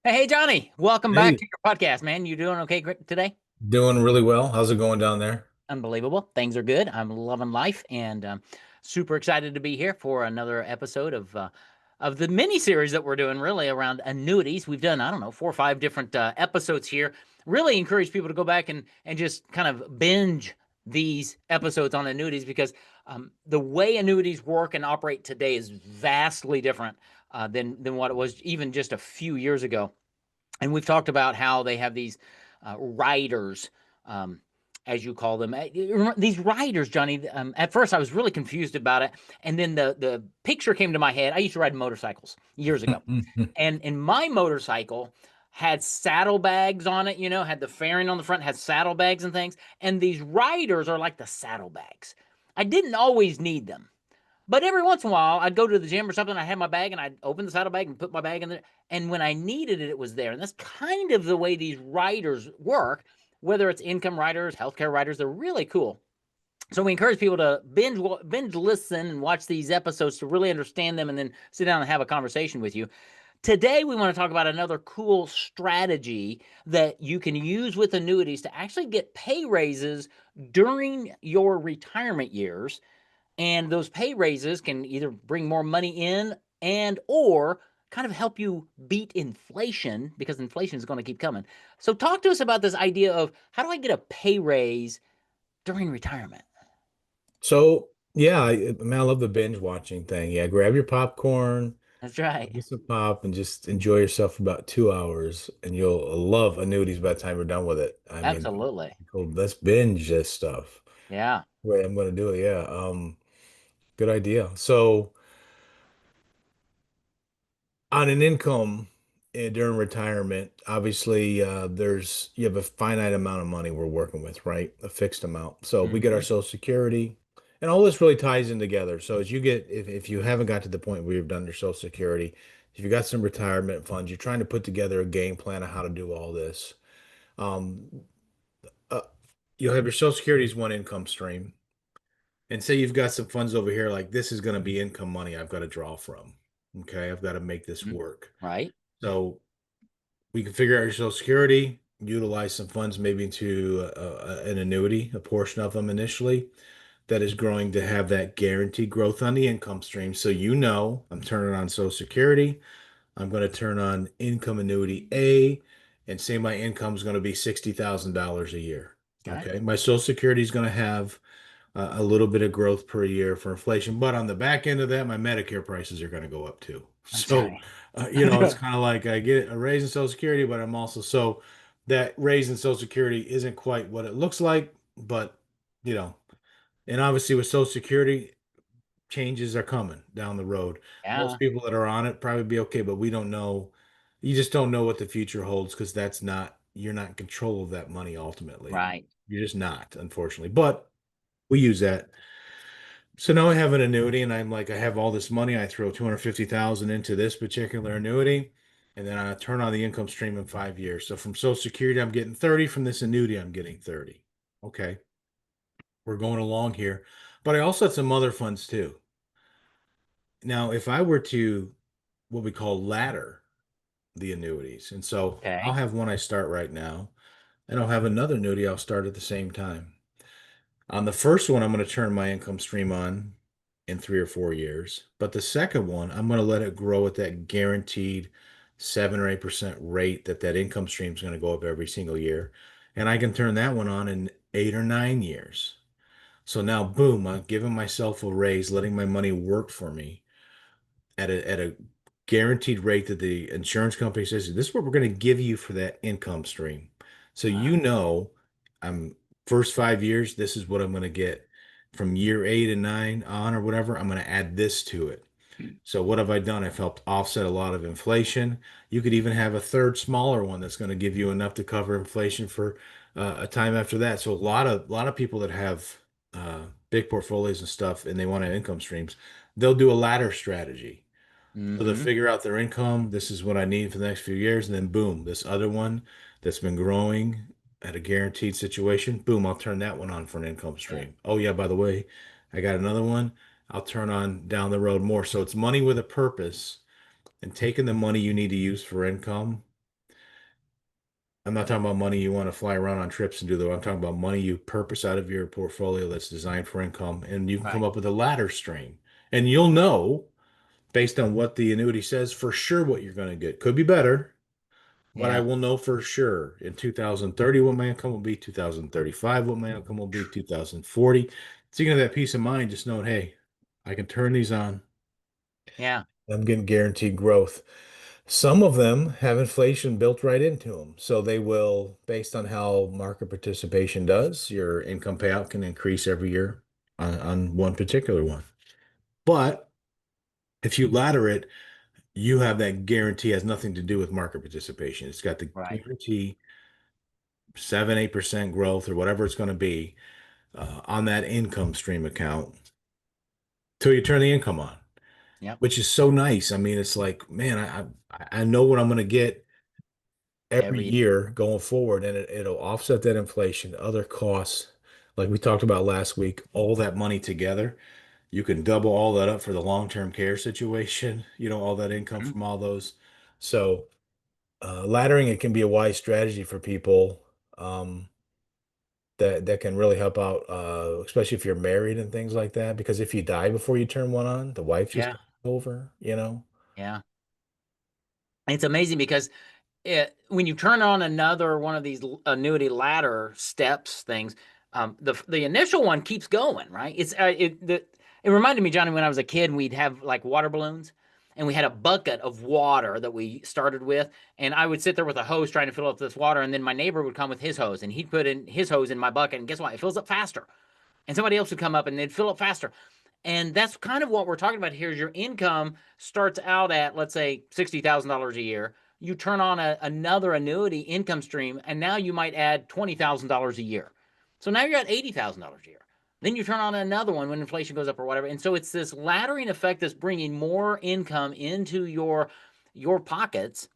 Hey, Johnny, welcome back Hey, to your podcast, man. You doing okay today? doing really well. How's it going down there? Unbelievable. Things are good. I'm loving life and super excited to be here for another episode of the mini series that we're doing really around annuities. We've done, I don't know, 4 or 5 different episodes here. Really encourage people to go back and just kind of binge these episodes on annuities because the way annuities work and operate today is vastly different than what it was even just a few years ago. And we've talked about how they have these riders, um, as you call them. These riders, Johnny. At first, I was really confused about it, and then the picture came to my head. I used to ride motorcycles years ago, and in my motorcycle had saddlebags on it. Had the fairing on the front, had saddlebags and things. And these riders are like the saddlebags. I didn't always need them. But every once in a while, I'd go to the gym or something. I had my bag, and I'd open the saddlebag and put my bag in there. And when I needed it, it was there. And that's kind of the way these riders work. Whether it's income riders, healthcare riders, they're really cool. So we encourage people to binge listen and watch these episodes to really understand them, and then sit down and have a conversation with you. Today, we want to talk about another cool strategy that you can use with annuities to actually get pay raises during your retirement years, and those pay raises can either bring more money in and or kind of help you beat inflation, because inflation is going to keep coming. So talk to us about this idea of how do I get a pay raise during retirement? So, yeah, I love the binge watching thing. Yeah, grab your popcorn, That's right. get some pop, and just enjoy yourself for about 2 hours, and you'll love annuities by the time you're done with it. I mean, Absolutely. cool, let's binge this stuff. Yeah. Wait, I'm gonna do it. Yeah. Good idea. So, on an income during retirement, obviously, you have a finite amount of money we're working with, right? A fixed amount. So we get our Hmm. Social Security, and all this really ties in together. So as you get, if you haven't got to the point where you've done your Social Security, if you've got some retirement funds, you're trying to put together a game plan of how to do all this. Um, uh, you'll have your Social Security as one income stream, and say you've got some funds over here, like this is going to be income money I've got to draw from. Okay, I've got to make this work. Right. So we can figure out your Social Security, utilize some funds maybe into an annuity, a portion of them initially, that is growing to have that guaranteed growth on the income stream. So I'm turning on Social Security, I'm going to turn on income annuity A, and say my income is going to be $60,000 a year. Okay. Okay, my Social Security is going to have a little bit of growth per year for inflation. But on the back end of that, my Medicare prices are going to go up too. That's So, right. it's kind of like I get a raise in Social Security, but I'm also so that raise in Social Security isn't quite what it looks like. But, you know, and obviously with Social Security, changes are coming down the road. Yeah. Most people that are on it probably be okay, but we don't know. You just don't know what the future holds because you're not in control of that money ultimately. Right. You're just not, unfortunately. But we use that. So now I have an annuity and I'm like, I have all this money. I throw 250,000 into this particular annuity, and then I turn on the income stream in 5 years. So from Social Security, I'm getting 30. From this annuity, I'm getting 30. Okay. We're going along here. But I also had some other funds too. Now, if I were to what we call ladder the annuities, and so I'll Okay. have one I start right now, and I'll have another annuity I'll start at the same time. On the first one, I'm going to turn my income stream on in 3 or 4 years. But the second one, I'm going to let it grow at that guaranteed 7 or 8% rate that income stream is going to go up every single year. And I can turn that one on in 8 or 9 years. So now, boom, I'm giving myself a raise, letting my money work for me at a guaranteed rate that the insurance company says, this is what we're going to give you for that income stream. So Wow. I'm first 5 years, this is what I'm going to get. From year 8 and 9 on or whatever, I'm going to add this to it. So what have I done? I've helped offset a lot of inflation. You could even have a third smaller one that's going to give you enough to cover inflation for a time after that. So a lot of people that have big portfolios and stuff, and they want to have income streams, they'll do a ladder strategy. So they'll Mm-hmm. figure out their income. This is what I need for the next few years. And then boom, this other one that's been growing at a guaranteed situation, boom, I'll turn that one on for an income Yeah. stream. Oh yeah, by the way, I got another one. I'll turn on down the road more. So it's money with a purpose, and taking the money you need to use for income. I'm not talking about money you want to fly around on trips and do though. I'm talking about money you purpose out of your portfolio that's designed for income, and you can come Right. up with a ladder stream. And you'll know based on what the annuity says for sure what you're going to get. Could be better, but I Yeah. will know for sure in 2030 what my income will be, 2035 what my income will be, 2040. So you can have that peace of mind just knowing, hey, I can turn these on. Yeah. I'm getting guaranteed growth. Some of them have inflation built right into them. So they will, based on how market participation does, your income payout can increase every year on one particular one. But if you ladder it, you have that guarantee has nothing to do with market participation. It's got the Right. guarantee 7, 8% growth or whatever it's going to be on that income stream account till you turn the income on, Yep. which is so nice. I mean, it's like, man, I know what I'm going to get every Every year going forward, and it'll offset that inflation, other costs, like we talked about last week, all that money together. You can double all that up for the long-term care situation, all that income Mhm. from all those. So, laddering it can be a wise strategy for people that can really help out, especially if you're married and things like that. Because if you die before you turn one on, the wife just Yeah. takes over. Yeah. It's amazing because when you turn on another one of these annuity ladder steps things, the initial one keeps going, right? It reminded me, Johnny, when I was a kid, we'd have like water balloons, and we had a bucket of water that we started with, and I would sit there with a hose trying to fill up this water, and then my neighbor would come with his hose, and he'd put in his hose in my bucket, and guess what? It fills up faster, and somebody else would come up and they'd fill up faster. And that's kind of what we're talking about here is your income starts out at, let's say, $60,000 a year. You turn on another annuity income stream, and now you might add $20,000 a year. So now you're at $80,000 a year. Then you turn on another one when inflation goes up or whatever. And so it's this laddering effect that's bringing more income into your pockets,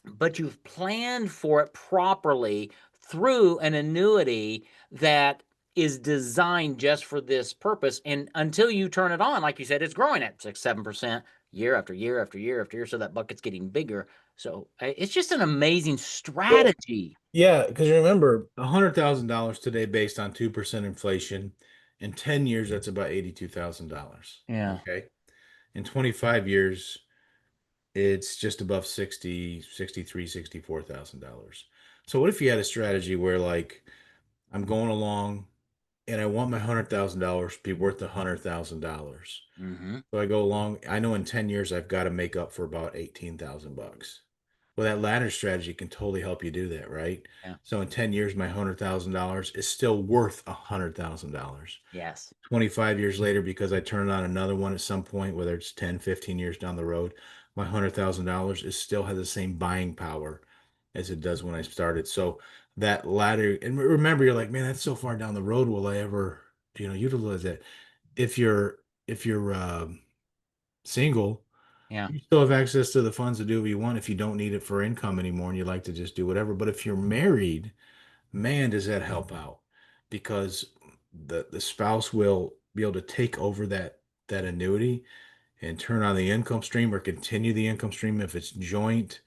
but you've planned for it properly through an annuity that is designed just for this purpose. And until you turn it on, like you said, it's growing at 6, 7% year after year after year after year. So that bucket's getting bigger. So it's just an amazing Well, strategy. yeah, because you remember $100,000 today based on 2% inflation. In 10 years, that's about $82,000. Yeah. Okay. In 25 years, it's just above 60, 63, $64,000. So what if you had a strategy where like I'm going along and I want my $100,000 to be worth $100,000. Mm-hmm. So I go along, I know in 10 years I've got to make up for about 18,000 bucks. Well, that ladder strategy can totally help you do that, right? Yeah. So in 10 years, my $100,000 is still worth $100,000. Yes. 25 years later, because I turned on another one at some point, whether it's 10, 15 years down the road, my $100,000 is still has the same buying power as it does when I started. So that ladder, and remember, you're like, man, that's so far down the road. Will I ever, utilize that? If you're single, Yeah. you still have access to the funds to do what you want if you don't need it for income anymore and you like to just do whatever. But if you're married, man, does that help out because the spouse will be able to take over that annuity and turn on the income stream or continue the income stream if it's joint,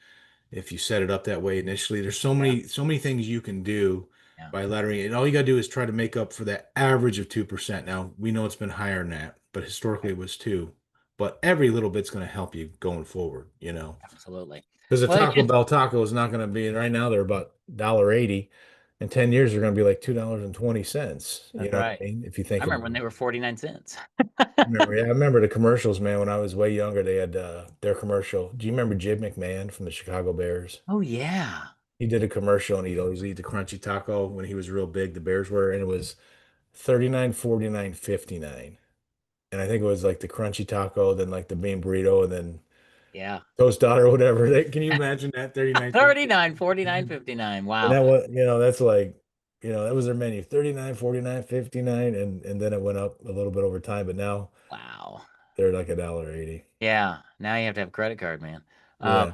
if you set it up that way initially. There's so Yeah. many things you can do Yeah. by lettering it. And all you gotta do is try to make up for that average of 2%. Now we know it's been higher than that, but historically Right. it was two. But every little bit's gonna help you going forward. Absolutely. Because a Well, it's Taco just Bell taco is not gonna be right now, they're about $1.80. In 10 years, they're gonna be like $2.20. You that's know what right. I mean? If you I think remember about when it. they were 49 cents. Yeah, I remember the commercials, man, when I was way younger, they had their commercial. Do you remember Jim McMahon from the Chicago Bears? Oh yeah. He did a commercial and he'd always eat the crunchy taco when he was real big, the Bears were, and it was 39.49.59. And I think it was like the crunchy taco, then like the bean burrito, and then Yeah. toast daughter or whatever. Can you imagine that? 39 cents? 39, 49, 59. And Wow. that was, that's like, that was their menu, 39, 49, 59, and then it went up a little bit over time, but now Wow. they're like $1.80. Yeah. Now you have to have a credit card, man. Yeah.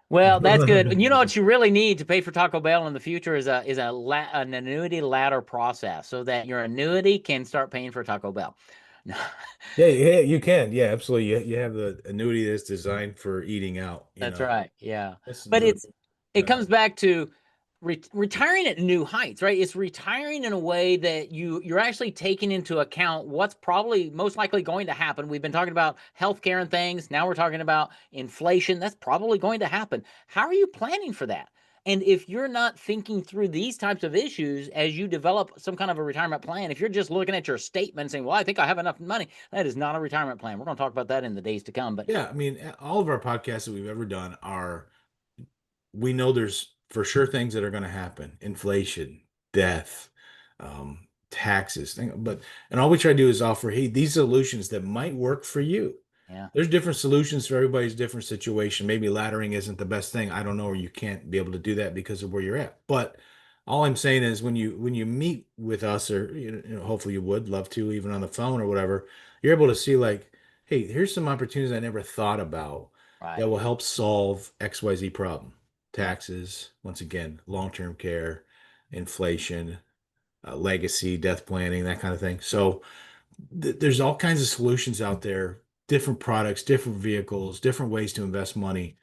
Well, that's good. You know what you really need to pay for Taco Bell in the future is an annuity ladder process so that your annuity can start paying for Taco Bell. No. Yeah, yeah, you can. Yeah, absolutely. You have the annuity that's designed for eating out. That's right. Yeah. This is But the it comes back to retiring at new heights, right? It's retiring in a way that you're actually taking into account what's probably most likely going to happen. We've been talking about healthcare and things. Now we're talking about inflation. That's probably going to happen. How are you planning for that? And if you're not thinking through these types of issues as you develop some kind of a retirement plan, if you're just looking at your statement saying, well, I think I have enough money, that is not a retirement plan. We're going to talk about that in the days to come. But Yeah, I mean, all of our podcasts that we've ever done are, we know there's for sure things that are going to happen: inflation, death, taxes, but and all we try to do is offer, hey, these solutions that might work for you. yeah, There's different solutions for everybody's different situation. Maybe laddering isn't the best thing. I don't know, or you can't be able to do that because of where you're at. But all I'm saying is when you meet with us, or hopefully you would love to, even on the phone or whatever, you're able to see like, hey, here's some opportunities I never thought about right. that will help solve XYZ problem. Yeah, Taxes, once again, long-term care, inflation, legacy, death planning, that kind of thing. So there's all kinds of solutions out there, different products, different vehicles, different ways to invest money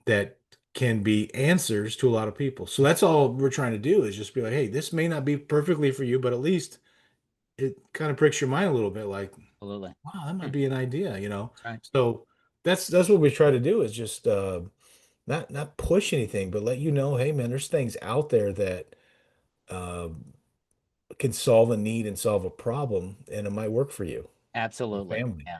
that can be answers to a lot of people. So that's all we're trying to do, is just be like, hey, this may not be perfectly for you, but at least it kind of pricks your mind a little bit, like, absolutely. wow, that might Yeah, be an idea. that's right. So that's what we try to do, is just not push anything, but let you know, hey man, there's things out there that uh, can solve a need and solve a problem, and it might work for you, your Absolutely. family. Yeah.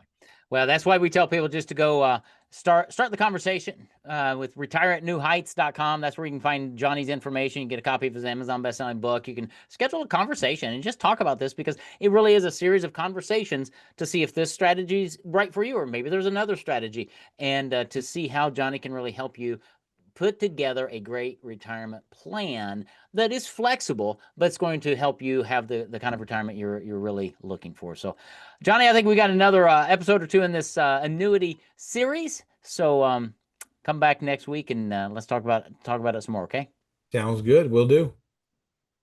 Well, that's why we tell people just to go start the conversation with retireatnewheights.com. That's where you can find Johnny's information. You can get a copy of his Amazon bestselling book. You can schedule a conversation and just talk about this, because it really is a series of conversations to see if this strategy is right for you, or maybe there's another strategy, and to see how Johnny can really help you put together a great retirement plan that is flexible, but it's going to help you have the kind of retirement you're really looking for. So, Johnny, I think we got another episode or two in this annuity series. So, come back next week and let's talk about it some more. Okay. Sounds good. We'll do.